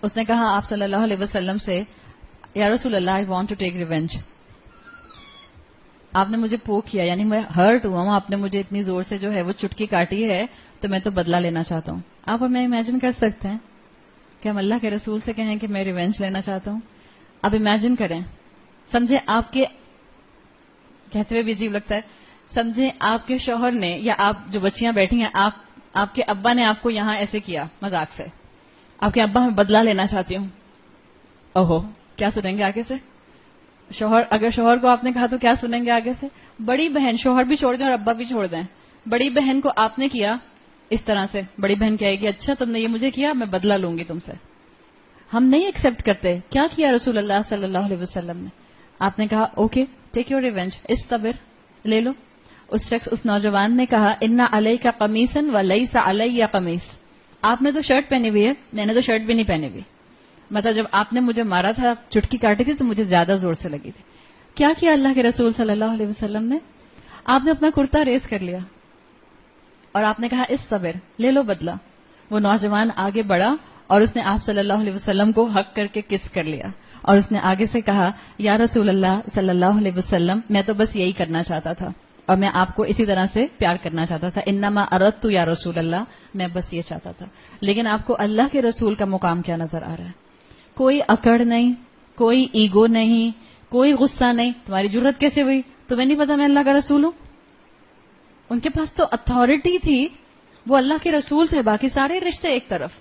اس نے کہا آپ صلی اللہ علیہ وسلم سے یا رسول اللہ I want to take revenge. آپ نے مجھے پوک کیا, یعنی میں ہرٹ ہوا ہوں, آپ نے مجھے اتنی زور سے جو ہے وہ چٹکی کاٹی ہے, تو میں تو بدلہ لینا چاہتا ہوں. آپ اور میں امیجن کر سکتے ہیں کہ ہم اللہ کے رسول سے کہیں کہ میں ریونج لینا چاہتا ہوں. اب امیجن کریں, سمجھے آپ کے کہتے ہوئے بھی عجیب لگتا ہے, سمجھے آپ کے شوہر نے یا آپ جو بچیاں بیٹھی ہیں, آپ کے ابا نے آپ کو یہاں ایسے کیا مذاق سے, آپ کے ابا میں بدلہ لینا چاہتی ہوں. اوہو, کیا سنیں گے آگے سے؟ اگر شوہر کو آپ نے کہا تو کیا سنیں گے آگے سے؟ بڑی بہن, شوہر بھی چھوڑ دیں اور ابا بھی چھوڑ دیں, بڑی بہن کو آپ نے کیا اس طرح سے, بڑی بہن کہے گی اچھا تم نے یہ مجھے کیا, میں بدلہ لوں گی تم سے. ہم نہیں ایکسپٹ کرتے. کیا کیا رسول اللہ صلی اللہ علیہ وسلم نے؟ آپ نے کہا اوکے ٹیک یور ریونج, استبر, لے لو. اس نوجوان نے کہا انا علیک قمیصا ولیس علی قمیص, آپ نے تو شرٹ پہنی ہوئی ہے, میں نے تو شرٹ بھی نہیں پہنی ہوئی. مطلب جب آپ نے مجھے مارا تھا, چٹکی کاٹی تھی, تو مجھے زیادہ زور سے لگی تھی. کیا کیا اللہ کے رسول صلی اللہ علیہ وسلم نے؟ آپ نے اپنا کرتا ریز کر لیا اور آپ نے کہا استبر, لے لو بدلہ. وہ نوجوان آگے بڑھا اور اس نے آپ صلی اللہ علیہ وسلم کو حق کر کے کس کر لیا, اور اس نے آگے سے کہا یا رسول اللہ صلی اللہ علیہ وسلم, میں تو بس یہی کرنا چاہتا تھا اور میں آپ کو اسی طرح سے پیار کرنا چاہتا تھا. انما اردت یا رسول اللہ, میں بس یہ چاہتا تھا. لیکن آپ کو اللہ کے رسول کا مقام کیا نظر آ رہا ہے؟ کوئی اکڑ نہیں, کوئی ایگو نہیں, کوئی غصہ نہیں. تمہاری جرت کیسے ہوئی؟ تمہیں نہیں پتا میں اللہ کا رسول ہوں؟ ان کے پاس تو اتھارٹی تھی, وہ اللہ کے رسول تھے, باقی سارے رشتے ایک طرف.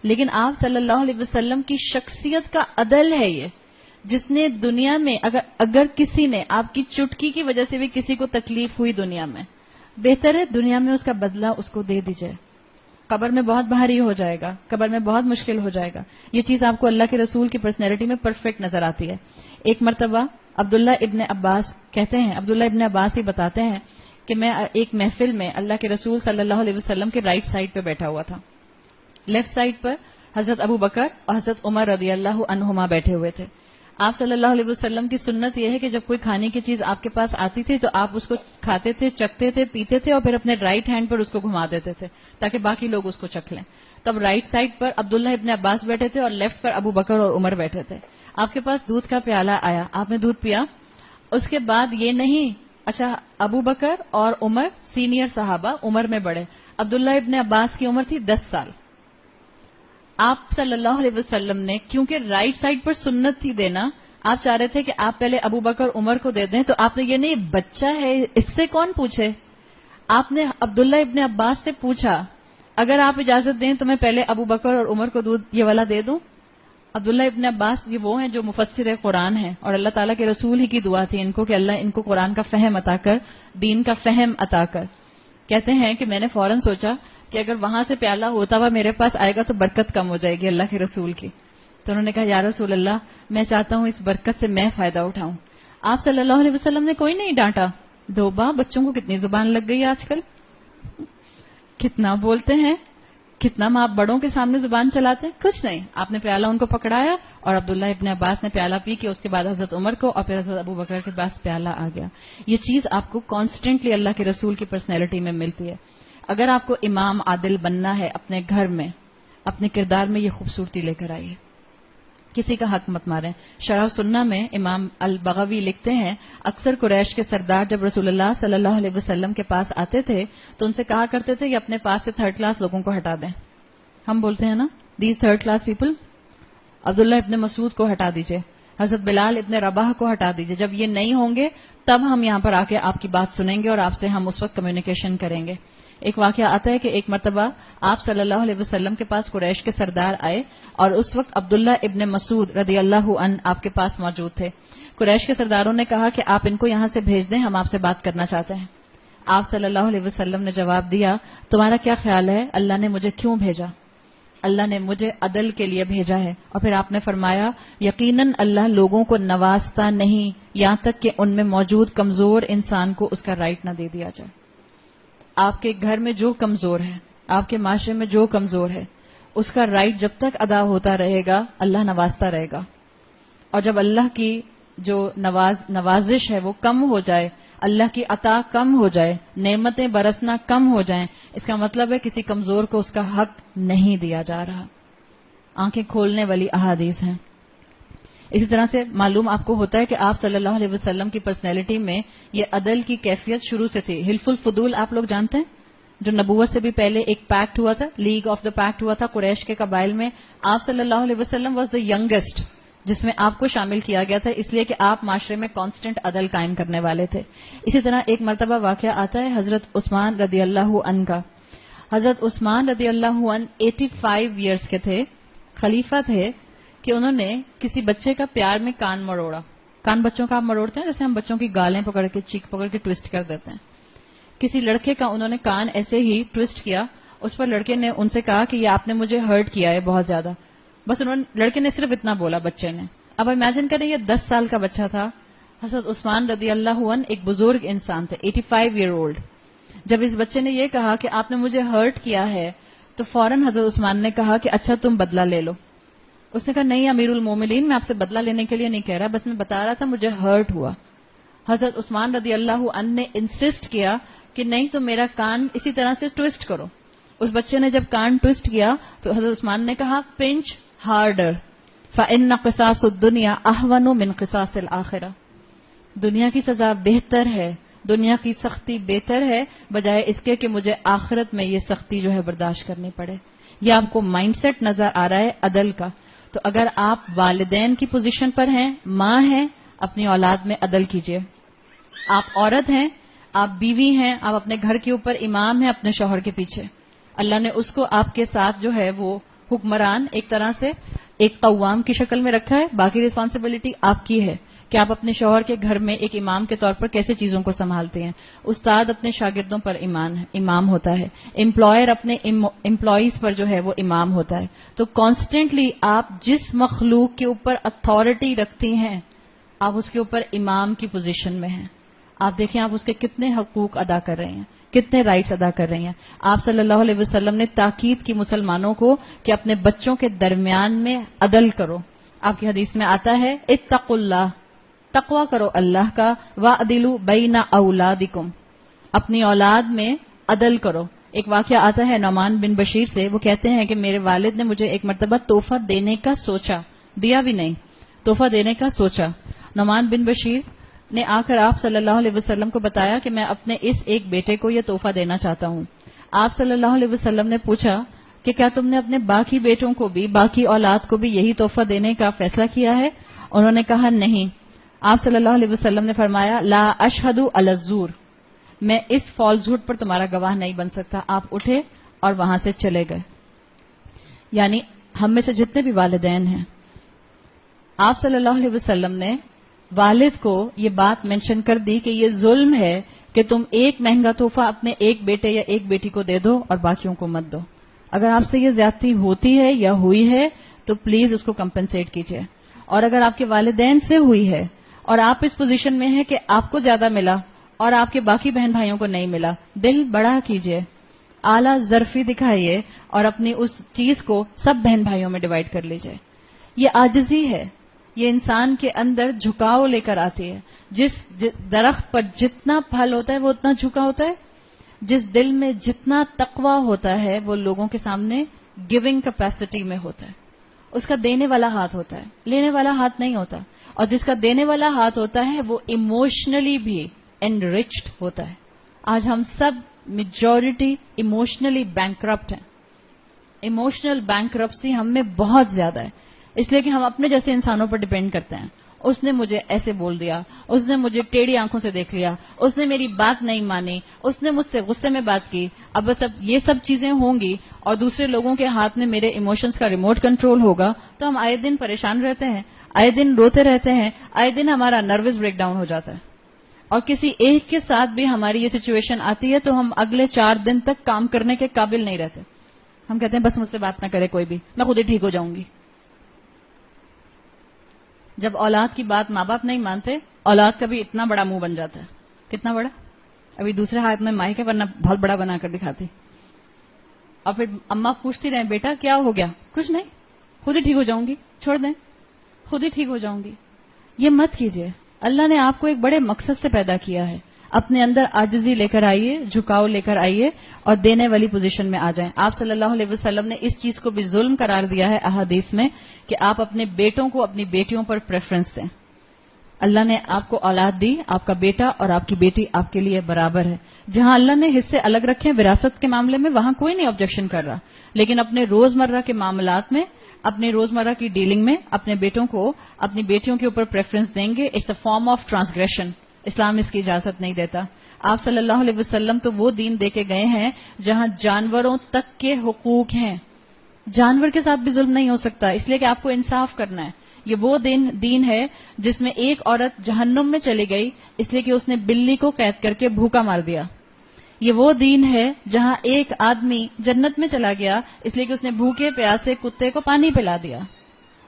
لیکن آپ صلی اللہ علیہ وسلم کی شخصیت کا عدل ہے یہ, جس نے دنیا میں اگر کسی نے آپ کی چٹکی کی وجہ سے بھی کسی کو تکلیف ہوئی دنیا میں, بہتر ہے دنیا میں اس کا بدلہ اس کو دے دیجئے. قبر میں بہت بھاری ہو جائے گا, قبر میں بہت مشکل ہو جائے گا. یہ چیز آپ کو اللہ کے رسول کی پرسنالٹی میں پرفیکٹ نظر آتی ہے. ایک مرتبہ عبداللہ ابن عباس کہتے ہیں, عبداللہ ابن عباس ہی بتاتے ہیں کہ میں ایک محفل میں اللہ کے رسول صلی اللہ علیہ وسلم کے رائٹ سائڈ پہ بیٹھا ہوا تھا. لیفٹ سائڈ پر حضرت ابو بکر اور حضرت عمر رضی اللہ عنہما بیٹھے ہوئے تھے. آپ صلی اللہ علیہ وسلم کی سنت یہ ہے کہ جب کوئی کھانے کی چیز آپ کے پاس آتی تھی تو آپ اس کو کھاتے تھے, چکھتے تھے, پیتے تھے, اور پھر اپنے رائٹ ہینڈ پر اس کو گھما دیتے تھے تاکہ باقی لوگ اس کو چکھ لیں. تب رائٹ سائڈ پر عبداللہ ابن عباس بیٹھے تھے اور لیفٹ پر ابو بکر اور عمر بیٹھے تھے. آپ کے پاس دودھ کا پیالہ آیا, آپ نے دودھ پیا. اس کے بعد یہ نہیں, اچھا ابو بکر اور عمر سینئر صحابہ, عمر میں بڑے. عبداللہ ابن عباس کی عمر تھی 10 سال. آپ صلی اللہ علیہ وسلم نے کیونکہ رائٹ سائڈ پر سنت تھی دینا, آپ چاہ رہے تھے کہ آپ پہلے ابو بکر عمر کو دے دیں, تو آپ نے یہ نہیں بچہ ہے اس سے کون پوچھے, آپ نے عبداللہ ابن عباس سے پوچھا اگر آپ اجازت دیں تو میں پہلے ابو بکر اور عمر کو دودھ یہ والا دے دوں. عبداللہ ابن عباس یہ وہ ہیں جو مفسر قرآن ہیں, اور اللہ تعالیٰ کے رسول ہی کی دعا تھی ان کو کہ اللہ ان کو قرآن کا فہم عطا کر, دین کا فہم عطا کر. کہتے ہیں کہ میں نے فوراً سوچا کہ اگر وہاں سے پیالہ ہوتا ہوا میرے پاس آئے گا تو برکت کم ہو جائے گی اللہ کے رسول کی. تو انہوں نے کہا یا رسول اللہ, میں چاہتا ہوں اس برکت سے میں فائدہ اٹھاؤں. آپ صلی اللہ علیہ وسلم نے کوئی نہیں ڈانٹا. دوبا بچوں کو کتنی زبان لگ گئی آج کل, کتنا بولتے ہیں, کتنا ماں بڑوں کے سامنے زبان چلاتے ہیں. کچھ نہیں, آپ نے پیالہ ان کو پکڑایا اور عبداللہ ابن عباس نے پیالہ پی کے اس کے بعد حضرت عمر کو اور پھر حضرت ابو بکر کے پاس پیالہ آ گیا. یہ چیز آپ کو کانسٹنٹلی اللہ کے رسول کی پرسنالٹی میں ملتی ہے. اگر آپ کو امام عادل بننا ہے اپنے گھر میں, اپنے کردار میں یہ خوبصورتی لے کر آئیے. کسی کا حق مت ماریں. شرح سنہ میں امام البغوی لکھتے ہیں اکثر قریش کے سردار جب رسول اللہ صلی اللہ علیہ وسلم کے پاس آتے تھے تو ان سے کہا کرتے تھے کہ اپنے پاس سے 3rd کلاس لوگوں کو ہٹا دیں. ہم بولتے ہیں نا دیز 3rd کلاس پیپل. عبداللہ ابن مسعود کو ہٹا دیجئے, حضرت بلال ابن رباح کو ہٹا دیجئے. جب یہ نہیں ہوں گے تب ہم یہاں پر آ کے آپ کی بات سنیں گے اور آپ سے ہم اس وقت کمیونیکیشن کریں گے. ایک واقعہ آتا ہے کہ ایک مرتبہ آپ صلی اللہ علیہ وسلم کے پاس قریش کے سردار آئے اور اس وقت عبداللہ ابن مسعود رضی اللہ عنہ آپ کے پاس موجود تھے. قریش کے سرداروں نے کہا کہ آپ ان کو یہاں سے بھیج دیں, ہم آپ سے بات کرنا چاہتے ہیں. آپ صلی اللہ علیہ وسلم نے جواب دیا, تمہارا کیا خیال ہے اللہ نے مجھے کیوں بھیجا؟ اللہ نے مجھے عدل کے لیے بھیجا ہے. اور پھر آپ نے فرمایا یقیناً اللہ لوگوں کو نوازتا نہیں یہاں تک کہ ان میں موجود کمزور انسان کو اس کا رائٹ نہ دے دیا جائے. آپ کے گھر میں جو کمزور ہے, آپ کے معاشرے میں جو کمزور ہے, اس کا رائٹ جب تک ادا ہوتا رہے گا اللہ نوازتا رہے گا. اور جب اللہ کی جو نوازش ہے وہ کم ہو جائے, اللہ کی عطا کم ہو جائے, نعمتیں برسنا کم ہو جائیں, اس کا مطلب ہے کسی کمزور کو اس کا حق نہیں دیا جا رہا. آنکھیں کھولنے والی احادیث ہیں. اسی طرح سے معلوم آپ کو ہوتا ہے کہ آپ صلی اللہ علیہ وسلم کی پرسنالٹی میں یہ عدل کی کیفیت شروع سے تھی. حلف الفضول آپ لوگ جانتے ہیں, جو نبوت سے بھی پہلے ایک پیکٹ ہوا تھا, لیگ آف دا پیکٹ ہوا تھا قریش کے قبائل میں. آپ صلی اللہ علیہ وسلم واز دا ینگسٹ جس میں آپ کو شامل کیا گیا تھا, اس لیے کہ آپ معاشرے میں کانسٹنٹ عدل قائم کرنے والے تھے. اسی طرح ایک مرتبہ واقعہ آتا ہے حضرت عثمان رضی اللہ عنہ کا. حضرت عثمان رضی اللہ عنہ 85 ایئرس کے تھے, خلیفہ تھے, کہ انہوں نے کسی بچے کا پیار میں کان مروڑا. کان بچوں کا آپ مروڑتے ہیں جیسے ہم بچوں کی گالیں پکڑ کے چیک پکڑ کے ٹویسٹ کر دیتے ہیں. کسی لڑکے کا انہوں نے کان ایسے ہی ٹویسٹ کیا. اس پر لڑکے نے ان سے کہا کہ یہ آپ نے مجھے ہرٹ کیا ہے بہت زیادہ. بس لڑکے نے صرف اتنا بولا بچے نے. اب امیجن کریں یہ 10 سال کا بچہ تھا. حضرت عثمان رضی اللہ عنہ ایک بزرگ انسان تھے, 85 ایئر اولڈ. جب اس بچے نے یہ کہا کہ آپ نے مجھے ہرٹ کیا ہے تو فوراً حضرت عثمان نے کہا کہ اچھا تم بدلہ لے لو. اس نے کہا نہیں امیر المومنین, میں آپ سے بدلہ لینے کے لیے نہیں کہہ رہا, بس میں بتا رہا تھا مجھے ہرٹ ہوا. حضرت عثمان رضی اللہ عنہ نے انسسٹ کیا کہ نہیں تم میرا کان اسی طرح سے ٹویسٹ کرو. اس بچے نے جب کان ٹویسٹ کیا تو حضرت عثمان نے کہا پنچ ہارڈر فإن قصاص الدنیا اہون من قصاص الآخرہ. دنیا کی سزا بہتر ہے, دنیا کی سختی بہتر ہے بجائے اس کے کہ مجھے آخرت میں یہ سختی جو ہے برداشت کرنی پڑے. یہ آپ کو مائنڈ سیٹ نظر آ رہا ہے عدل کا. تو اگر آپ والدین کی پوزیشن پر ہیں, ماں ہیں, اپنی اولاد میں عدل کیجیے. آپ عورت ہیں, آپ بیوی ہیں, آپ اپنے گھر کے اوپر امام ہیں اپنے شوہر کے پیچھے. اللہ نے اس کو آپ کے ساتھ جو ہے وہ حکمران ایک طرح سے ایک قوام کی شکل میں رکھا ہے. باقی رسپانسبلٹی آپ کی ہے کہ آپ اپنے شوہر کے گھر میں ایک امام کے طور پر کیسے چیزوں کو سنبھالتے ہیں. استاد اپنے شاگردوں پر امام ہوتا ہے. امپلائر اپنے امپلائیز پر جو ہے وہ امام ہوتا ہے. تو کانسٹنٹلی آپ جس مخلوق کے اوپر اتھارٹی رکھتی ہیں آپ اس کے اوپر امام کی پوزیشن میں ہیں. آپ دیکھیں آپ اس کے کتنے حقوق ادا کر رہے ہیں, کتنے رائٹس ادا کر رہے ہیں. آپ صلی اللہ علیہ وسلم نے تاکید کی مسلمانوں کو کہ اپنے بچوں کے درمیان میں عدل کرو. آپ کی حدیث میں آتا ہے اتقوا اللہ, تقوی کرو اللہ کا, وَعْدِلُوا بَيْنَ أَوْلَادِكُمْ, اپنی اولاد میں عدل کرو. ایک واقعہ آتا ہے نعمان بن بشیر سے, وہ کہتے ہیں کہ میرے والد نے مجھے ایک مرتبہ تحفہ دینے کا سوچا, دیا بھی نہیں, تحفہ دینے کا سوچا. نعمان بن بشیر نے آ کر آپ صلی اللہ علیہ وسلم کو بتایا کہ میں اپنے اس ایک بیٹے کو یہ تحفہ دینا چاہتا ہوں. آپ صلی اللہ علیہ وسلم نے پوچھا کہ کیا تم نے اپنے باقی بیٹوں کو بھی, باقی اولاد کو بھی یہی تحفہ دینے کا فیصلہ کیا ہے؟ انہوں نے کہا نہیں. آپ صلی اللہ علیہ وسلم نے فرمایا لا اشہد علی الزور, میں اس فالس ہڈ پر تمہارا گواہ نہیں بن سکتا. آپ اٹھے اور وہاں سے چلے گئے. یعنی ہم میں سے جتنے بھی والدین ہیں, آپ صلی اللہ علیہ وسلم نے والد کو یہ بات مینشن کر دی کہ یہ ظلم ہے کہ تم ایک مہنگا تحفہ اپنے ایک بیٹے یا ایک بیٹی کو دے دو اور باقیوں کو مت دو. اگر آپ سے یہ زیادتی ہوتی ہے یا ہوئی ہے تو پلیز اس کو کمپنسیٹ کیجیے. اور اگر آپ کے والدین سے ہوئی ہے اور آپ اس پوزیشن میں ہیں کہ آپ کو زیادہ ملا اور آپ کے باقی بہن بھائیوں کو نہیں ملا, دل بڑا کیجیے, اعلیٰ ظرفی دکھائیے اور اپنی اس چیز کو سب بہن بھائیوں میں ڈیوائڈ کر لیجیے. یہ عاجزی ہے, یہ انسان کے اندر جھکاؤ لے کر آتی ہے. جس درخت پر جتنا پھل ہوتا ہے وہ اتنا جھکا ہوتا ہے. جس دل میں جتنا تقوی ہوتا ہے وہ لوگوں کے سامنے گیونگ کیپیسٹی میں ہوتا ہے. اس کا دینے والا ہاتھ ہوتا ہے, لینے والا ہاتھ نہیں ہوتا. اور جس کا دینے والا ہاتھ ہوتا ہے وہ ایموشنلی بھی انریچڈ ہوتا ہے. آج ہم سب میجورٹی ایموشنلی بینکرپٹ ہیں. ایموشنل بینکرپسی ہم میں بہت زیادہ ہے, اس لیے کہ ہم اپنے جیسے انسانوں پر ڈیپینڈ کرتے ہیں. اس نے مجھے ایسے بول دیا, اس نے مجھے ٹیڑھی آنکھوں سے دیکھ لیا, اس نے میری بات نہیں مانی, اس نے مجھ سے غصے میں بات کی. اب بس اب یہ سب چیزیں ہوں گی اور دوسرے لوگوں کے ہاتھ میں میرے ایموشنز کا ریموٹ کنٹرول ہوگا تو ہم آئے دن پریشان رہتے ہیں, آئے دن روتے رہتے ہیں, آئے دن ہمارا نروس بریک ڈاؤن ہو جاتا ہے. اور کسی ایک کے ساتھ بھی ہماری یہ سچویشن آتی ہے تو ہم اگلے 4 دن تک کام کرنے کے قابل نہیں رہتے. ہم کہتے ہیں بس مجھ سے بات نہ کرے کوئی بھی, میں خود ہی ٹھیک ہو جاؤں گی. جب اولاد کی بات ماں باپ نہیں مانتے, اولاد کا بھی اتنا بڑا منہ بن جاتا ہے. کتنا بڑا؟ ابھی دوسرے ہاتھ میں مائک ہے ورنہ بہت بڑا بنا کر دکھاتی. اور پھر اماں پوچھتی رہے بیٹا کیا ہو گیا؟ کچھ نہیں, خود ہی ٹھیک ہو جاؤں گی, چھوڑ دیں, خود ہی ٹھیک ہو جاؤں گی. یہ مت کیجیے. اللہ نے آپ کو ایک بڑے مقصد سے پیدا کیا ہے. اپنے اندر عاجزی لے کر آئیے, جھکاؤ لے کر آئیے اور دینے والی پوزیشن میں آ جائیں. آپ صلی اللہ علیہ وسلم نے اس چیز کو بھی ظلم قرار دیا ہے احادیث میں کہ آپ اپنے بیٹوں کو اپنی بیٹیوں پر پریفرنس دیں. اللہ نے آپ کو اولاد دی, آپ کا بیٹا اور آپ کی بیٹی آپ کے لیے برابر ہے. جہاں اللہ نے حصے الگ رکھے ہیں وراثت کے معاملے میں وہاں کوئی نہیں آبجیکشن کر رہا, لیکن اپنے روزمرہ کے معاملات میں, اپنے روزمرہ کی ڈیلنگ میں اپنے بیٹوں کو اپنی بیٹیوں کے اوپر پریفرنس دیں گے, it's a form of transgression. اسلام اس کی اجازت نہیں دیتا. آپ صلی اللہ علیہ وسلم تو وہ دین دے کے گئے ہیں جہاں جانوروں تک کے حقوق ہیں. جانور کے ساتھ بھی ظلم نہیں ہو سکتا, اس لیے کہ آپ کو انصاف کرنا ہے. یہ وہ دین ہے جس میں ایک عورت جہنم میں چلی گئی اس لیے کہ اس نے بلی کو قید کر کے بھوکا مار دیا. یہ وہ دین ہے جہاں ایک آدمی جنت میں چلا گیا اس لیے کہ اس نے بھوکے پیاسے کتے کو پانی پلا دیا.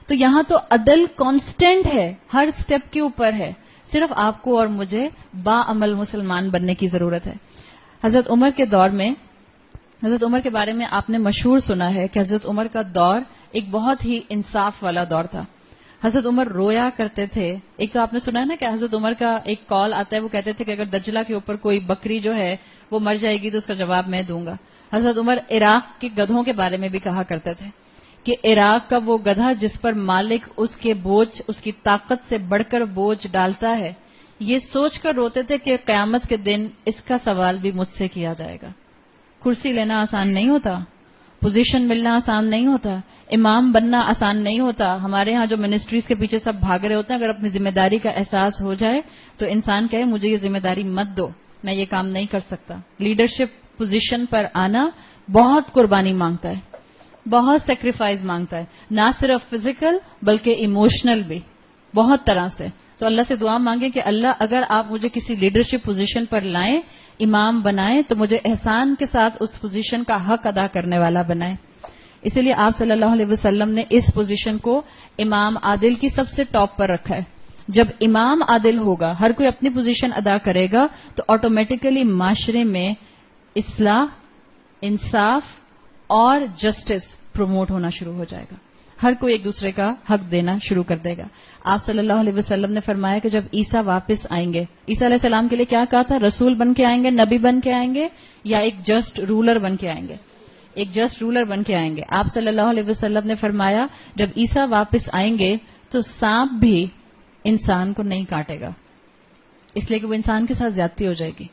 تو یہاں تو عدل کانسٹنٹ ہے, ہر سٹیپ کے اوپر ہے. صرف آپ کو اور مجھے با عمل مسلمان بننے کی ضرورت ہے. حضرت عمر کے دور میں, حضرت عمر کے بارے میں آپ نے مشہور سنا ہے کہ حضرت عمر کا دور ایک بہت ہی انصاف والا دور تھا. حضرت عمر رویا کرتے تھے. ایک تو آپ نے سنا ہے نا کہ حضرت عمر کا ایک کال آتا ہے, وہ کہتے تھے کہ اگر دجلہ کے اوپر کوئی بکری جو ہے وہ مر جائے گی تو اس کا جواب میں دوں گا. حضرت عمر عراق کے گدھوں کے بارے میں بھی کہا کرتے تھے کہ عراق کا وہ گدھا جس پر مالک اس کے بوجھ, اس کی طاقت سے بڑھ کر بوجھ ڈالتا ہے, یہ سوچ کر روتے تھے کہ قیامت کے دن اس کا سوال بھی مجھ سے کیا جائے گا. کرسی لینا آسان نہیں ہوتا, پوزیشن ملنا آسان نہیں ہوتا, امام بننا آسان نہیں ہوتا. ہمارے ہاں جو منسٹریز کے پیچھے سب بھاگ رہے ہوتے ہیں, اگر اپنی ذمہ داری کا احساس ہو جائے تو انسان کہے مجھے یہ ذمہ داری مت دو, میں یہ کام نہیں کر سکتا. لیڈرشپ پوزیشن پر آنا بہت قربانی مانگتا ہے, بہت سیکریفائز مانگتا ہے, نہ صرف فزیکل بلکہ ایموشنل بھی, بہت طرح سے. تو اللہ سے دعا مانگیں کہ اللہ اگر آپ مجھے کسی لیڈرشپ پوزیشن پر لائیں, امام بنائیں, تو مجھے احسان کے ساتھ اس پوزیشن کا حق ادا کرنے والا بنائیں. اسی لیے آپ صلی اللہ علیہ وسلم نے اس پوزیشن کو امام عادل کی سب سے ٹاپ پر رکھا ہے. جب امام عادل ہوگا, ہر کوئی اپنی پوزیشن ادا کرے گا, تو آٹومیٹیکلی معاشرے میں اصلاح, انصاف اور جسٹس پروموٹ ہونا شروع ہو جائے گا. ہر کوئی ایک دوسرے کا حق دینا شروع کر دے گا. آپ صلی اللہ علیہ وسلم نے فرمایا کہ جب عیسیٰ واپس آئیں گے, عیسیٰ علیہ السلام کے لیے کیا کہا تھا؟ رسول بن کے آئیں گے, نبی بن کے آئیں گے, یا ایک جسٹ رولر بن کے آئیں گے؟ ایک جسٹ رولر بن کے آئیں گے. آپ صلی اللہ علیہ وسلم نے فرمایا جب عیسیٰ واپس آئیں گے تو سانپ بھی انسان کو نہیں کاٹے گا, اس لیے کہ وہ انسان کے ساتھ زیادتی ہو جائے گی.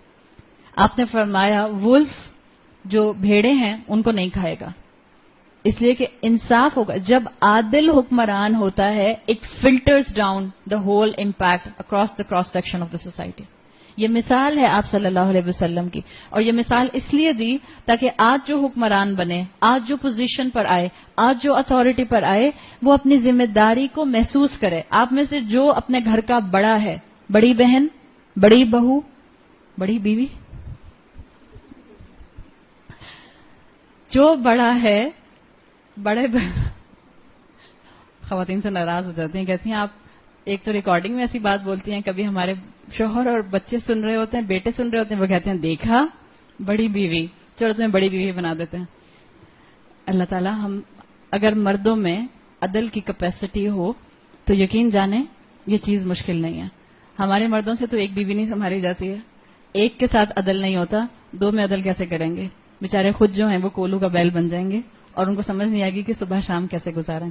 آپ نے فرمایا وولف جو بھیڑے ہیں ان کو نہیں کھائے گا, اس لیے کہ انصاف ہوگا. جب عادل حکمران ہوتا ہے, it filters down the whole impact across the cross section of the society. یہ مثال ہے آپ صلی اللہ علیہ وسلم کی, اور یہ مثال اس لیے دی تاکہ آج جو حکمران بنے, آج جو پوزیشن پر آئے, آج جو اتھارٹی پر آئے, وہ اپنی ذمہ داری کو محسوس کرے. آپ میں سے جو اپنے گھر کا بڑا ہے, بڑی بہن, بڑی بہو, بڑی بیوی, جو بڑا ہے, بڑے خواتین سے ناراض ہو جاتی ہیں, کہتی ہیں آپ ایک تو ریکارڈنگ میں ایسی بات بولتی ہیں, کبھی ہمارے شوہر اور بچے سن رہے ہوتے ہیں, بیٹے سن رہے ہوتے ہیں, وہ کہتے ہیں دیکھا بڑی بیوی, چلو تمہیں بڑی بیوی بنا دیتے ہیں. اللہ تعالیٰ ہم اگر مردوں میں عدل کی کیپیسٹی ہو تو یقین جانیں یہ چیز مشکل نہیں ہے. ہمارے مردوں سے تو ایک بیوی نہیں سنبھالی جاتی ہے, ایک کے ساتھ عدل نہیں ہوتا, دو میں عدل کیسے کریں گے؟ بیچارے خود جو ہیں وہ کولو کا بیل بن جائیں گے اور ان کو سمجھ نہیں آئے گی کہ صبح شام کیسے گزاریں.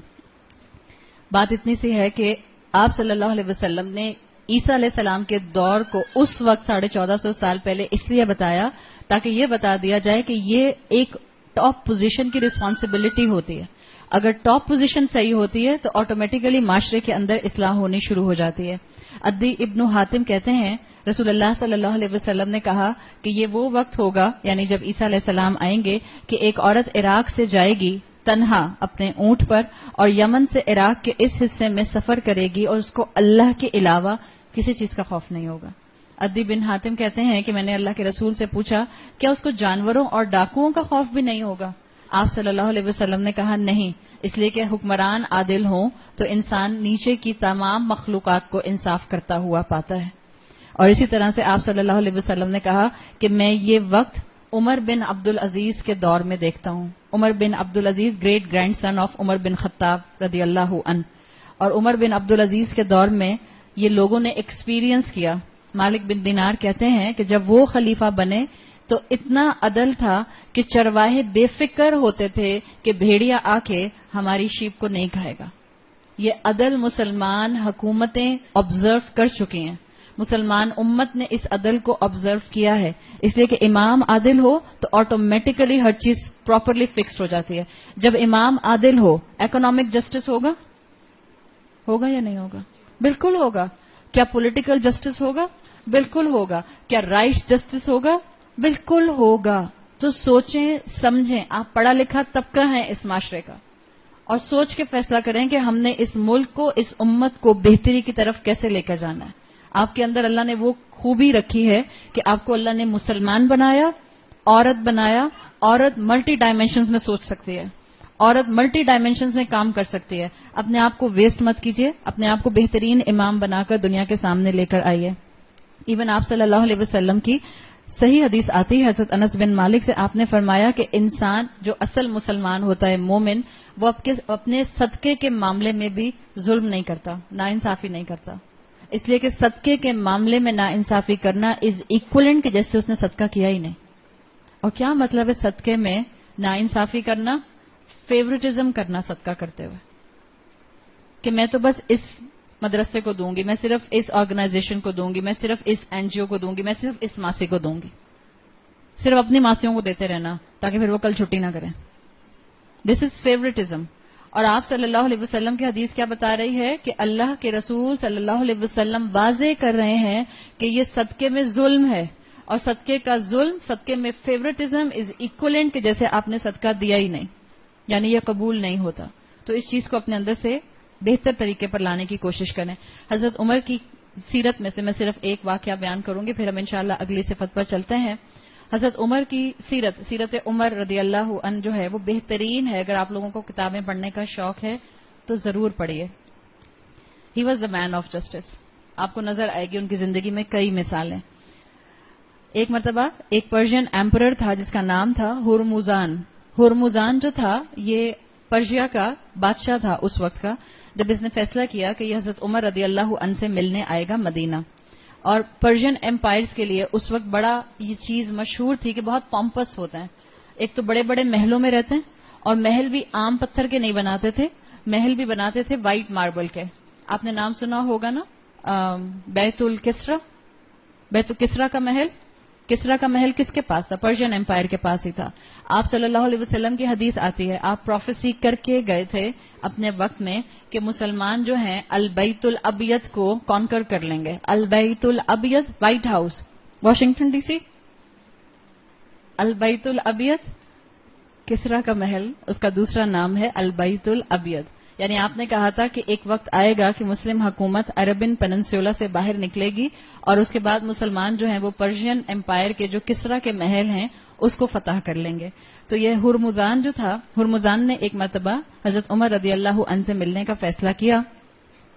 بات اتنی سی ہے کہ آپ صلی اللہ علیہ وسلم نے عیسیٰ علیہ السلام کے دور کو اس وقت 1450 سال پہلے اس لیے بتایا تاکہ یہ بتا دیا جائے کہ یہ ایک ٹاپ پوزیشن کی رسپانسبلٹی ہوتی ہے. اگر ٹاپ پوزیشن صحیح ہوتی ہے تو آٹومیٹیکلی معاشرے کے اندر اصلاح ہونی شروع ہو جاتی ہے. عدی ابن حاتم کہتے ہیں رسول اللہ صلی اللہ علیہ وسلم نے کہا کہ یہ وہ وقت ہوگا, یعنی جب عیسیٰ علیہ السلام آئیں گے, کہ ایک عورت عراق سے جائے گی تنہا اپنے اونٹ پر, اور یمن سے عراق کے اس حصے میں سفر کرے گی, اور اس کو اللہ کے علاوہ کسی چیز کا خوف نہیں ہوگا. عدی بن حاتم کہتے ہیں کہ میں نے اللہ کے رسول سے پوچھا کیا اس کو جانوروں اور ڈاکوؤں کا خوف بھی نہیں ہوگا؟ آپ صلی اللہ علیہ وسلم نے کہا نہیں, اس لیے کہ حکمران عادل ہوں تو انسان نیچے کی تمام مخلوقات کو انصاف کرتا ہوا پاتا ہے. اور اسی طرح سے آپ صلی اللہ علیہ وسلم نے کہا کہ میں یہ وقت عمر بن عبد العزیز کے دور میں دیکھتا ہوں. عمر بن عبد العزیز گریٹ گرینڈ سن آف عمر بن خطاب رضی اللہ عنہ, اور عمر بن عبد العزیز کے دور میں یہ لوگوں نے ایکسپیرینس کیا مالک بن دینار کہتے ہیں کہ جب وہ خلیفہ بنے تو اتنا عدل تھا کہ چرواہے بے فکر ہوتے تھے کہ بھیڑیا آ کے ہماری شیپ کو نہیں کھائے گا. یہ عدل مسلمان حکومتیں آبزرو کر چکی ہیں. مسلمان امت نے اس عدل کو آبزرو کیا ہے، اس لیے کہ امام عادل ہو تو آٹومیٹیکلی ہر چیز پراپرلی فکسڈ ہو جاتی ہے. جب امام عادل ہو، اکنامک جسٹس ہوگا یا نہیں ہوگا؟ بالکل ہوگا. کیا پولیٹیکل جسٹس ہوگا؟ بالکل ہوگا. کیا رائٹس جسٹس ہوگا؟ بالکل ہوگا. تو سوچیں سمجھیں، آپ پڑھا لکھا طبقہ ہیں اس معاشرے کا، اور سوچ کے فیصلہ کریں کہ ہم نے اس ملک کو، اس امت کو بہتری کی طرف کیسے لے کر جانا ہے. آپ کے اندر اللہ نے وہ خوبی رکھی ہے کہ آپ کو اللہ نے مسلمان بنایا، عورت بنایا. عورت ملٹی ڈائمینشنز میں سوچ سکتی ہے، عورت ملٹی ڈائمینشنز میں کام کر سکتی ہے. اپنے آپ کو ویسٹ مت کیجیے، اپنے آپ کو بہترین امام بنا کر دنیا کے سامنے لے کر آئیے. ایون آپ صلی اللہ علیہ وسلم کی صحیح حدیث آتی ہے حضرت انس بن مالک سے، آپ نے فرمایا کہ انسان جو اصل مسلمان ہوتا ہے، مومن، وہ اپنے صدقے کے معاملے میں بھی ظلم نہیں کرتا، ناانصافی نہیں کرتا. اس لیے کہ صدقے کے معاملے میں ناانصافی کرنا از ایکولنٹ کہ جیسے اس نے صدقہ کیا ہی نہیں. اور کیا مطلب ہے صدقے میں ناانصافی کرنا؟ فیورٹزم کرنا صدقہ کرتے ہوئے، کہ میں تو بس اس مدرسے کو دوں گی، میں صرف اس آرگنائزیشن کو دوں گی، میں صرف اس این جی او کو دوں گی، میں صرف اس ماسی کو دوں گی. صرف اپنی ماسیوں کو دیتے رہنا تاکہ پھر وہ کل چھٹی نہ کریں. دس از فیورٹزم. اور آپ صلی اللہ علیہ وسلم کی حدیث کیا بتا رہی ہے کہ اللہ کے رسول صلی اللہ علیہ وسلم واضح کر رہے ہیں کہ یہ صدقے میں ظلم ہے، اور صدقے کا ظلم، صدقے میں فیورٹزم از ایکولنٹ کہ جیسے آپ نے صدقہ دیا ہی نہیں، یعنی یہ قبول نہیں ہوتا. تو اس چیز کو اپنے اندر سے بہتر طریقے پر لانے کی کوشش کریں. حضرت عمر کی سیرت میں سے میں صرف ایک واقعہ بیان کروں گی، پھر ہم انشاءاللہ اگلی صفت پر چلتے ہیں. حضرت عمر کی سیرت عمر رضی اللہ عنہ جو ہے وہ بہترین ہے. اگر آپ لوگوں کو کتابیں پڑھنے کا شوق ہے تو ضرور پڑھیے. He was the man of justice. آپ کو نظر آئے گی ان کی زندگی میں کئی مثالیں. ایک مرتبہ ایک پرشین ایمپرر تھا جس کا نام تھا ہرمزان. ہرمزان جو تھا یہ پرشیا کا بادشاہ تھا اس وقت کا، جب اس نے فیصلہ کیا کہ یہ حضرت عمر رضی اللہ عنہ سے ملنے آئے گا مدینہ. اور پرشین امپائرز کے لیے اس وقت بڑا یہ چیز مشہور تھی کہ بہت پامپس ہوتے ہیں. ایک تو بڑے بڑے محلوں میں رہتے ہیں، اور محل بھی عام پتھر کے نہیں بناتے تھے، محل بھی بناتے تھے وائٹ ماربل کے. آپ نے نام سنا ہوگا نا، بیت الکسرا. بیت الکسرا کا محل، کسرا کا محل کس کے پاس تھا؟ پرشین امپائر کے پاس ہی تھا. آپ صلی اللہ علیہ وسلم کی حدیث آتی ہے، آپ پروفیسی کر کے گئے تھے اپنے وقت میں کہ مسلمان جو ہیں البیت الابیض کو کانکر کر لیں گے. البیت الابیض White House Washington D C, البیت الابیض کسرا کا محل، اس کا دوسرا نام ہے البیت الابیض. یعنی آپ نے کہا تھا کہ ایک وقت آئے گا کہ مسلم حکومت عربن پیننسولا سے باہر نکلے گی، اور اس کے بعد مسلمان جو ہیں وہ پرشین امپائر کے جو کسرا کے محل ہیں اس کو فتح کر لیں گے. تو یہ ہرمزان جو تھا، ہرمزان نے ایک مرتبہ حضرت عمر رضی اللہ عنہ سے ملنے کا فیصلہ کیا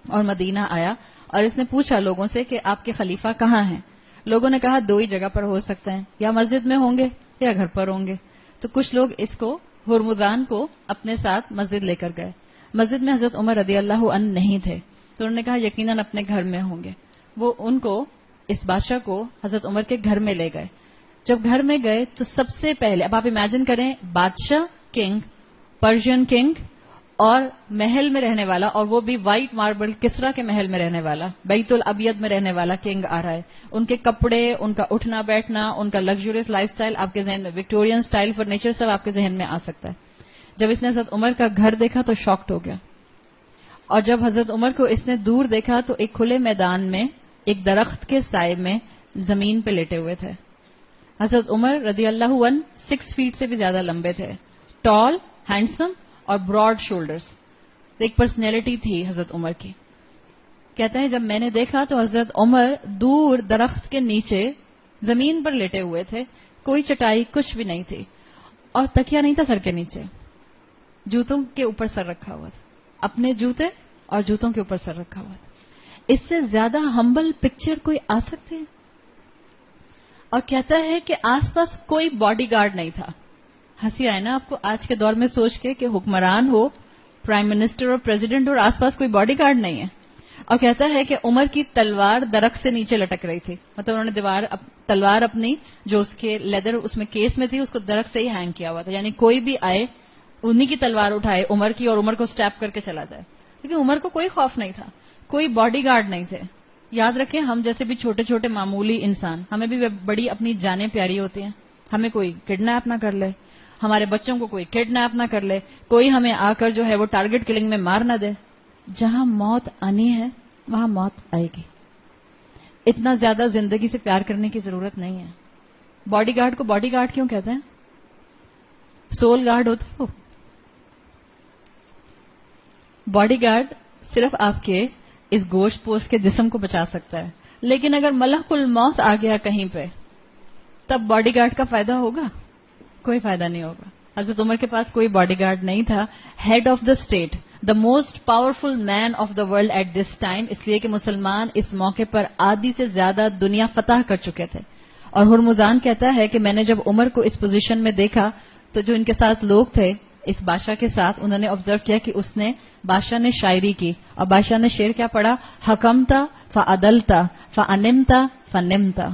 اور مدینہ آیا، اور اس نے پوچھا لوگوں سے کہ آپ کے خلیفہ کہاں ہیں. لوگوں نے کہا دو ہی جگہ پر ہو سکتے ہیں، یا مسجد میں ہوں گے یا گھر پر ہوں گے. تو کچھ لوگ اس کو، ہرمزان کو اپنے ساتھ مسجد لے کر گئے. مسجد میں حضرت عمر رضی اللہ عنہ نہیں تھے، تو انہوں نے کہا یقیناً اپنے گھر میں ہوں گے. وہ ان کو، اس بادشاہ کو حضرت عمر کے گھر میں لے گئے. جب گھر میں گئے تو سب سے پہلے، اب آپ امیجن کریں، بادشاہ، کنگ، پرشین کنگ، اور محل میں رہنے والا، اور وہ بھی وائٹ ماربل کسرا کے محل میں رہنے والا، بیت الابیض میں رہنے والا کنگ آ رہا ہے. ان کے کپڑے، ان کا اٹھنا بیٹھنا، ان کا لگژریس لائف سٹائل آپ کے ذہن میں، وکٹورین سٹائل فرنیچر سب آپ کے ذہن میں آ سکتا ہے. جب اس نے حضرت عمر کا گھر دیکھا تو شاکڈ ہو گیا. اور جب حضرت عمر کو اس نے دور دیکھا تو ایک کھلے میدان میں ایک درخت کے سائے میں زمین پہ لیٹے ہوئے تھے. حضرت عمر رضی اللہ عنہ 6 فیٹ سے بھی زیادہ لمبے تھے، ٹال، ہینڈسم اور براڈ شولڈرز. ایک پرسنالٹی تھی حضرت عمر کی. کہتا ہے جب میں نے دیکھا تو حضرت عمر دور درخت کے نیچے زمین پر لیٹے ہوئے تھے، کوئی چٹائی کچھ بھی نہیں تھی، اور تکیا نہیں تھا سر کے نیچے، جوتوں کے اوپر سر رکھا ہوا تھا، اپنے جوتے اور جوتوں کے اوپر سر رکھا ہوا تھا. اس سے زیادہ ہمبل پکچر کوئی آ سکتی ہے؟ اور کہتا ہے کہ آس پاس کوئی باڈی گارڈ نہیں تھا. ہنسی آئے نا آپ کو آج کے دور میں سوچ کے کہ حکمران ہو، پرائم منسٹر اور پریزیڈنٹ، اور آس پاس کوئی باڈی گارڈ نہیں ہے. اور کہتا ہے کہ عمر کی تلوار درخت سے نیچے لٹک رہی تھی. مطلب انہوں نے تلوار اپنی جو اس کے لیدر اس میں کیس میں تھی اس کو درخت سے ہی ہینگ کیا ہوا تھا. یعنی کوئی بھی آئے انہی کی تلوار اٹھائے عمر کی اور عمر کو سٹیپ کر کے چلا جائے. لیکن عمر کو کوئی خوف نہیں تھا, کوئی باڈی گارڈ نہیں تھے. یاد رکھیں ہم جیسے بھی چھوٹے چھوٹے معمولی انسان, ہمیں بھی بڑی اپنی جانیں پیاری ہوتی ہیں. ہمیں کوئی کڈنیپ نہ کر لے, ہمارے بچوں کو کوئی کڈنیپ نہ کر لے, کوئی ہمیں آ کر جو ہے وہ ٹارگٹ کلنگ میں مار نہ دے. جہاں موت آنی ہے وہاں موت آئے گی. اتنا زیادہ زندگی سے پیار کرنے کی ضرورت نہیں ہے. باڈی گارڈ کو باڈی گارڈ کیوں کہتے ہیں؟ سول گارڈ ہوتا ہے وہ. باڈی گارڈ صرف آپ کے اس گوشت پوست کے جسم کو بچا سکتا ہے, لیکن اگر ملک الموت آ گیا کہیں پہ تب باڈی گارڈ کا فائدہ ہوگا؟ کوئی فائدہ نہیں ہوگا. حضرت عمر کے پاس کوئی باڈی گارڈ نہیں تھا. Head of the state, the most powerful man of the world at this time, اس لیے کہ مسلمان اس موقع پر آدھی سے زیادہ دنیا فتح کر چکے تھے. اور ہرمزان کہتا ہے کہ میں نے جب عمر کو اس پوزیشن میں دیکھا تو جو ان کے ساتھ لوگ تھے اس بادشاہ کے ساتھ, انہوں نے آبزرو کیا کہ اس نے بادشاہ نے شاعری کی, اور بادشاہ نے شعر کیا پڑھا؟ حکمتا فعدلتا فانمتا فنمتا.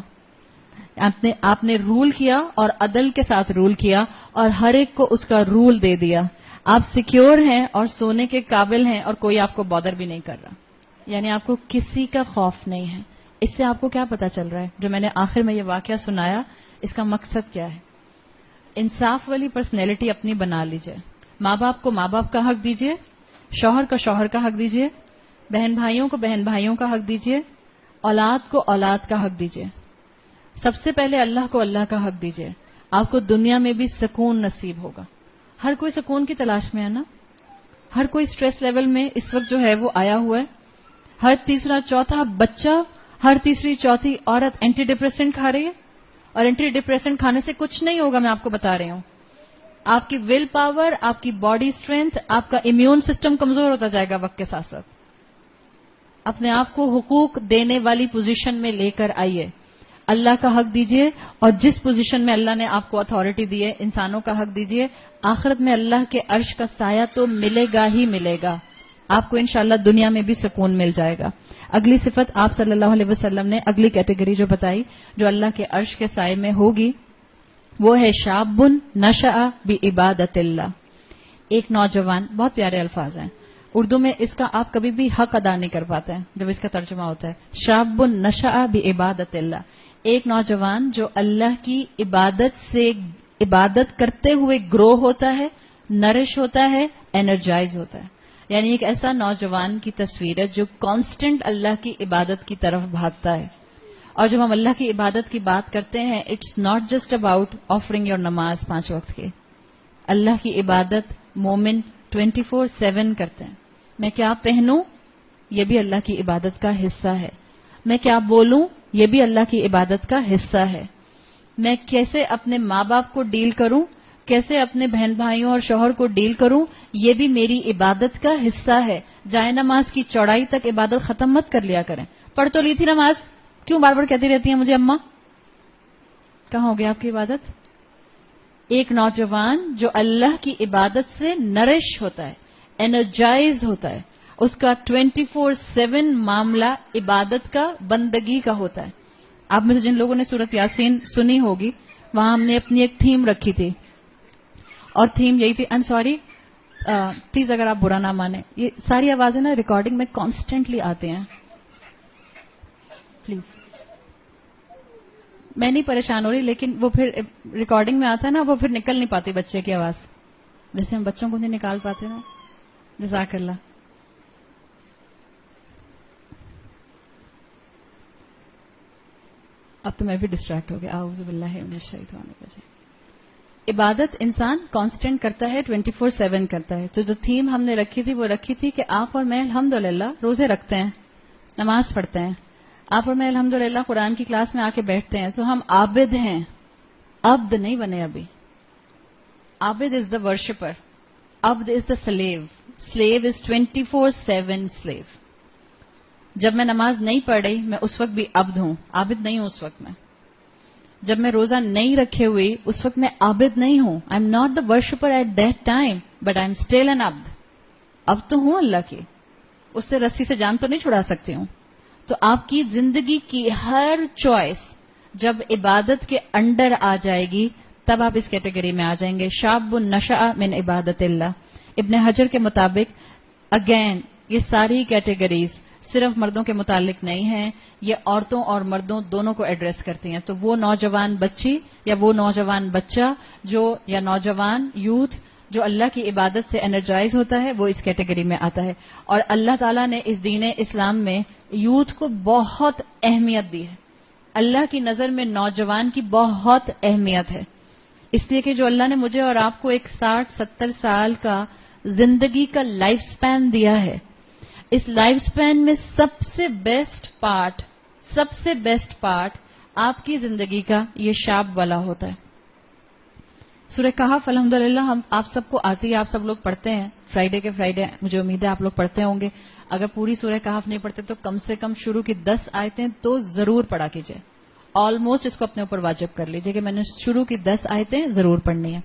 آپ نے رول کیا اور عدل کے ساتھ رول کیا اور ہر ایک کو اس کا رول دے دیا. آپ سیکیور ہیں اور سونے کے قابل ہیں اور کوئی آپ کو بادر بھی نہیں کر رہا. یعنی آپ کو کسی کا خوف نہیں ہے. اس سے آپ کو کیا پتا چل رہا ہے؟ جو میں نے آخر میں یہ واقعہ سنایا اس کا مقصد کیا ہے؟ انصاف والی پرسنالٹی اپنی بنا لیجئے. ماں باپ کو ماں باپ کا حق دیجئے, شوہر کو شوہر کا حق دیجئے, بہن بھائیوں کو بہن بھائیوں کا حق دیجئے, اولاد کو اولاد کا حق دیجئے. سب سے پہلے اللہ کو اللہ کا حق دیجئے. آپ کو دنیا میں بھی سکون نصیب ہوگا. ہر کوئی سکون کی تلاش میں ہے نا. ہر کوئی سٹریس لیول میں اس وقت جو ہے وہ آیا ہوا ہے. ہر تیسرا چوتھا بچہ, ہر تیسری چوتھی عورت اینٹی ڈپریسنٹ کھا رہی ہے, اور اینٹی ڈپریسنٹ کھانے سے کچھ نہیں ہوگا. میں آپ کو بتا رہی ہوں, آپ کی ول پاور, آپ کی باڈی اسٹرینتھ, آپ کا امیون سسٹم کمزور ہوتا جائے گا وقت کے ساتھ ساتھ. اپنے آپ کو حقوق دینے والی پوزیشن میں لے کر آئیے. اللہ کا حق دیجئے, اور جس پوزیشن میں اللہ نے آپ کو اتھارٹی دی ہے انسانوں کا حق دیجئے. آخرت میں اللہ کے عرش کا سایہ تو ملے گا ہی ملے گا. آپ کو انشاءاللہ دنیا میں بھی سکون مل جائے گا. اگلی صفت آپ صلی اللہ علیہ وسلم نے اگلی کیٹیگری جو بتائی جو اللہ کے عرش کے سائے میں ہوگی وہ ہے شاب نشأ بعبادت اللہ. ایک نوجوان, بہت پیارے الفاظ ہیں اردو میں, اس کا آپ کبھی بھی حق ادا نہیں کر پاتے ہیں جب اس کا ترجمہ ہوتا ہے. شاب نشأ بعبادت اللہ, ایک نوجوان جو اللہ کی عبادت کرتے ہوئے گرو ہوتا ہے, نرش ہوتا ہے, انرجائز ہوتا ہے. یعنی ایک ایسا نوجوان کی تصویر ہے جو کانسٹنٹ اللہ کی عبادت کی طرف بھاگتا ہے. اور جب ہم اللہ کی عبادت کی بات کرتے ہیں, it's not just about offering your namaz 5 وقت کی. اللہ کی عبادت مومن 24/7 کرتے ہیں. میں کیا پہنوں یہ بھی اللہ کی عبادت کا حصہ ہے. میں کیا بولوں یہ بھی اللہ کی عبادت کا حصہ ہے. میں کیسے اپنے ماں باپ کو ڈیل کروں, کیسے اپنے بہن بھائیوں اور شوہر کو ڈیل کروں, یہ بھی میری عبادت کا حصہ ہے. جائے نماز کی چوڑائی تک عبادت ختم مت کر لیا کریں. پڑھ تو لی تھی نماز, کیوں بار بار کہتی رہتی ہیں مجھے اماں؟ کہاں ہو گئی آپ کی عبادت؟ ایک نوجوان جو اللہ کی عبادت سے نرش ہوتا ہے, انرجائز ہوتا ہے, اس کا 24/7 معاملہ عبادت کا, بندگی کا ہوتا ہے. آپ میں سے جن لوگوں نے سورۃ یاسین سنی ہوگی, وہاں ہم نے اپنی ایک تھیم رکھی تھی, اور تھیم یہی تھی. آئی ایم سوری, پلیز اگر آپ برا نہ مانیں, یہ ساری آوازیں نا ریکارڈنگ میں کانسٹنٹلی آتے ہیں, پلیز. میں نہیں پریشان ہو رہی, لیکن وہ پھر ریکارڈنگ میں آتا ہے نا, وہ پھر نکل نہیں پاتی بچے کی آواز, جیسے ہم بچوں کو نہیں نکال پاتے نا. جزاک اللہ. اب تو میں بھی ڈسٹریکٹ ہو گیا. اعوذ باللہ من الشیطان الرجیم. عبادت انسان کانسٹنٹ کرتا ہے, 24/7 کرتا ہے. تو جو تھیم ہم نے رکھی تھی وہ رکھی تھی کہ آپ اور میں الحمدللہ روزے رکھتے ہیں, نماز پڑھتے ہیں. آپ اور میں الحمدللہ قرآن کی کلاس میں آ کے بیٹھتے ہیں. سو ہم عابد ہیں, عبد نہیں بنے ابھی. عابد از دا ورشپر, عبد is the slave, slave is 24/7 slave. جب میں نماز نہیں پڑھ رہی میں اس وقت بھی عبد ہوں, عابد نہیں ہوں اس وقت میں. جب میں روزہ نہیں رکھے ہوئی اس وقت میں عابد نہیں ہوں. I am not the worshipper at that time, but I am still an عبد. اب تو ہوں اللہ کی, اس سے رسی سے جان تو نہیں چھڑا سکتی ہوں. تو آپ کی زندگی کی ہر چوائس جب عبادت کے انڈر آ جائے گی تب آپ اس کیٹیگری میں آ جائیں گے. شاب نشأ من عبادت اللہ. ابن حجر کے مطابق اگین یہ ساری کیٹیگریز صرف مردوں کے متعلق نہیں ہیں, یہ عورتوں اور مردوں دونوں کو ایڈریس کرتی ہیں. تو وہ نوجوان بچی یا وہ نوجوان بچہ جو یا نوجوان یوتھ جو اللہ کی عبادت سے انرجائز ہوتا ہے وہ اس کیٹیگری میں آتا ہے. اور اللہ تعالیٰ نے اس دین اسلام میں یوتھ کو بہت اہمیت دی ہے. اللہ کی نظر میں نوجوان کی بہت اہمیت ہے, اس لیے کہ جو اللہ نے مجھے اور آپ کو ایک 60-70 سال کا زندگی کا لائف سپین دیا ہے, اس لائف سپین میں سب سے بیسٹ پارٹ آپ کی زندگی کا یہ شاب والا ہوتا ہے. سورہ کہف الحمدللہ ہم آپ سب کو آتی ہے, آپ سب لوگ پڑھتے ہیں فرائیڈے کے فرائیڈے, مجھے امید ہے آپ لوگ پڑھتے ہوں گے. اگر پوری سورہ کہف نہیں پڑھتے تو کم سے کم شروع کی 10 آیتیں تو ضرور پڑھا کیجئے. آلموسٹ اس کو اپنے اوپر واجب کر لیجئے کہ میں نے شروع کی 10 آیتیں ضرور پڑھنی ہے.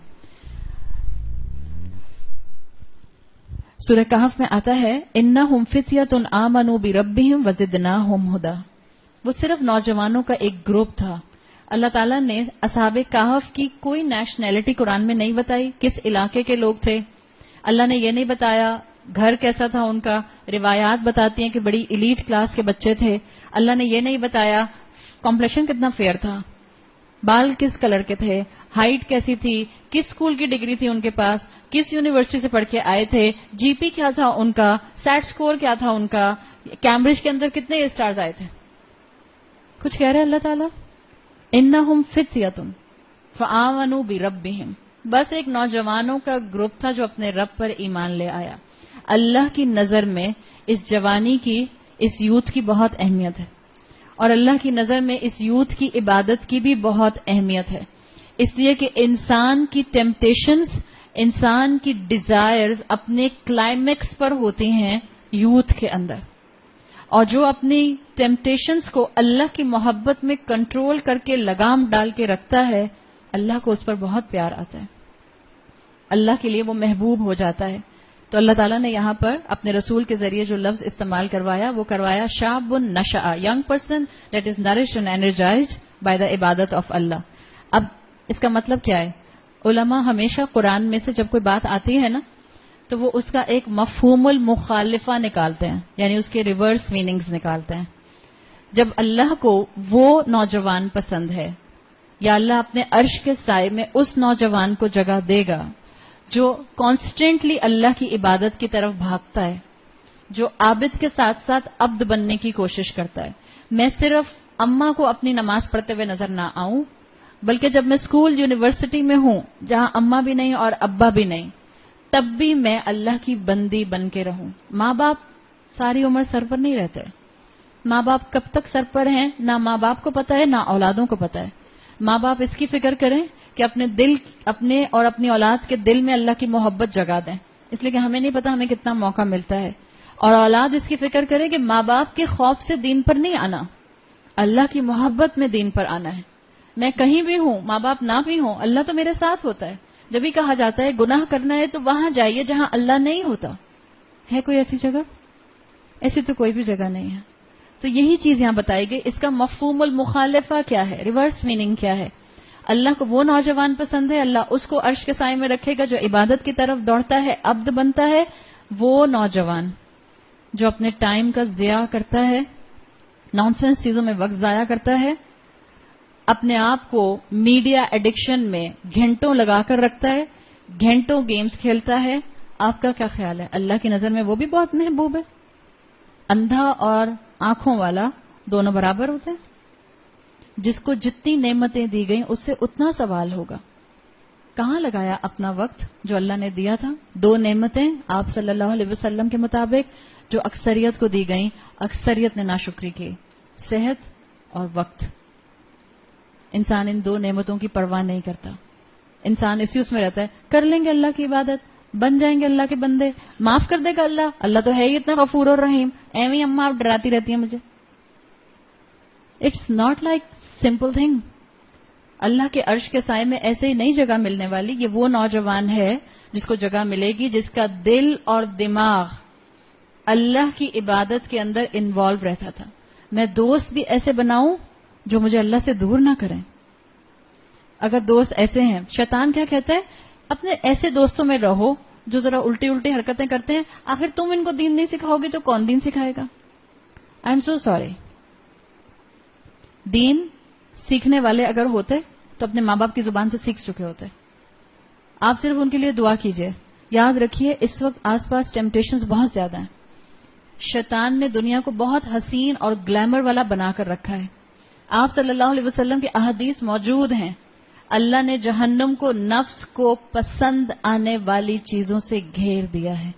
سورہ کہف میں آتا ہے انہم فتیۃ آمنوا بربہم وزدناہم ھدی. وہ صرف نوجوانوں کا ایک گروپ تھا. اللہ تعالیٰ نے اصحاب کہف کی کوئی نیشنلٹی قرآن میں نہیں بتائی, کس علاقے کے لوگ تھے. اللہ نے یہ نہیں بتایا گھر کیسا تھا ان کا, روایات بتاتی ہیں کہ بڑی ایلیٹ کلاس کے بچے تھے. اللہ نے یہ نہیں بتایا کمپلیکشن کتنا فیئر تھا, بال کس کلر کے تھے, ہائٹ کیسی تھی, کس اسکول کی ڈگری تھی ان کے پاس, کس یونیورسٹی سے پڑھ کے آئے تھے, جی پی کیا تھا ان کا, سیٹ سکور کیا تھا ان کا, کیمبرج کے اندر کتنے اسٹارز آئے تھے. کچھ کہہ رہے اللہ تعالیٰ انہم فتیۃ فآمنوا بربہم. بس ایک نوجوانوں کا گروپ تھا جو اپنے رب پر ایمان لے آیا. اللہ کی نظر میں اس جوانی کی, اس یوتھ کی بہت اہمیت ہے, اور اللہ کی نظر میں اس یوتھ کی عبادت کی بھی بہت اہمیت ہے. اس لیے کہ انسان کی ٹیمپٹیشنز, انسان کی ڈیزائرز اپنے کلائمیکس پر ہوتی ہیں یوتھ کے اندر, اور جو اپنی ٹیمپٹیشنز کو اللہ کی محبت میں کنٹرول کر کے لگام ڈال کے رکھتا ہے, اللہ کو اس پر بہت پیار آتا ہے, اللہ کے لیے وہ محبوب ہو جاتا ہے. تو اللہ تعالیٰ نے یہاں پر اپنے رسول کے ذریعے جو لفظ استعمال کروایا وہ کروایا شاب نشأ, young person that is nourished and energised by the عبادت آف اللہ. اب اس کا مطلب کیا ہے؟ علماء ہمیشہ قرآن میں سے جب کوئی بات آتی ہے نا تو وہ اس کا ایک مفہوم المخالفہ نکالتے ہیں, یعنی اس کے ریورس میننگز نکالتے ہیں. جب اللہ کو وہ نوجوان پسند ہے, یا اللہ اپنے عرش کے سائے میں اس نوجوان کو جگہ دے گا جو کانسٹنٹلی اللہ کی عبادت کی طرف بھاگتا ہے, جو عابد کے ساتھ ساتھ عبد بننے کی کوشش کرتا ہے. میں صرف اماں کو اپنی نماز پڑھتے ہوئے نظر نہ آؤں, بلکہ جب میں اسکول یونیورسٹی میں ہوں جہاں اماں بھی نہیں اور ابا بھی نہیں, تب بھی میں اللہ کی بندی بن کے رہوں. ماں باپ ساری عمر سر پر نہیں رہتے. ماں باپ کب تک سر پر ہیں نہ ماں باپ کو پتا ہے نہ اولادوں کو پتا ہے. ماں باپ اس کی فکر کریں کہ اپنے اور اپنی اولاد کے دل میں اللہ کی محبت جگا دیں, اس لیے کہ ہمیں نہیں پتا ہمیں کتنا موقع ملتا ہے. اور اولاد اس کی فکر کرے کہ ماں باپ کے خوف سے دین پر نہیں آنا, اللہ کی محبت میں دین پر آنا ہے. میں کہیں بھی ہوں, ماں باپ نہ بھی ہوں, اللہ تو میرے ساتھ ہوتا ہے. جب بھی کہا جاتا ہے گناہ کرنا ہے تو وہاں جائیے جہاں اللہ نہیں ہوتا. ہے کوئی ایسی جگہ؟ ایسی تو کوئی بھی جگہ نہیں ہے. تو یہی چیز یہاں بتائی گئی. اس کا مفہوم المخالفہ کیا ہے, ریورس میننگ کیا ہے؟ اللہ کو وہ نوجوان پسند ہے, اللہ اس کو عرش کے سائے میں رکھے گا جو عبادت کی طرف دوڑتا ہے, عبد بنتا ہے. وہ نوجوان جو اپنے ٹائم کا ضیاع کرتا ہے, نانسنس چیزوں میں وقت ضائع کرتا ہے, اپنے آپ کو میڈیا ایڈکشن میں گھنٹوں لگا کر رکھتا ہے, گھنٹوں گیمز کھیلتا ہے, آپ کا کیا خیال ہے؟ اللہ کی نظر میں وہ بھی بہت محبوب ہے؟ اندھا اور آنکھوں والا دونوں برابر ہوتے ہیں. جس کو جتنی نعمتیں دی گئیں اس سے اتنا سوال ہوگا. کہاں لگایا اپنا وقت جو اللہ نے دیا تھا؟ 2 نعمتیں آپ صلی اللہ علیہ وسلم کے مطابق جو اکثریت کو دی گئیں, اکثریت نے ناشکری کی, صحت اور وقت. انسان ان 2 نعمتوں کی پرواہ نہیں کرتا. انسان اسی اس میں رہتا ہے, کر لیں گے اللہ کی عبادت, بن جائیں گے اللہ کے بندے, معاف کر دے گا اللہ, اللہ تو ہے ہی اتنا غفور اور رحیم, ایویں اماں آپ ڈراتی رہتی ہیں مجھے. It's not like simple thing. اللہ کے عرش کے سائے میں ایسے ہی نہیں جگہ ملنے والی. یہ وہ نوجوان ہے جس کو جگہ ملے گی جس کا دل اور دماغ اللہ کی عبادت کے اندر انوالو رہتا تھا. میں دوست بھی ایسے بناؤں جو مجھے اللہ سے دور نہ کریں. اگر دوست ایسے ہیں، شیطان کیا کہتا ہے، اپنے ایسے دوستوں میں رہو جو ذرا الٹی حرکتیں کرتے ہیں. آخر تم ان کو دین نہیں سکھاؤ گے تو کون دین سکھائے گا؟ I am so sorry. دین سیکھنے والے اگر ہوتے تو اپنے ماں باپ کی زبان سے سیکھ چکے ہوتے. آپ صرف ان کے لیے دعا کیجئے. یاد رکھیے اس وقت آس پاس ٹیمپٹیشنز بہت زیادہ ہیں. شیطان نے دنیا کو بہت حسین اور گلیمر والا بنا کر رکھا ہے. آپ صلی اللہ علیہ وسلم کے احادیث موجود ہیں. اللہ نے جہنم کو نفس کو پسند آنے والی چیزوں سے گھیر دیا ہے.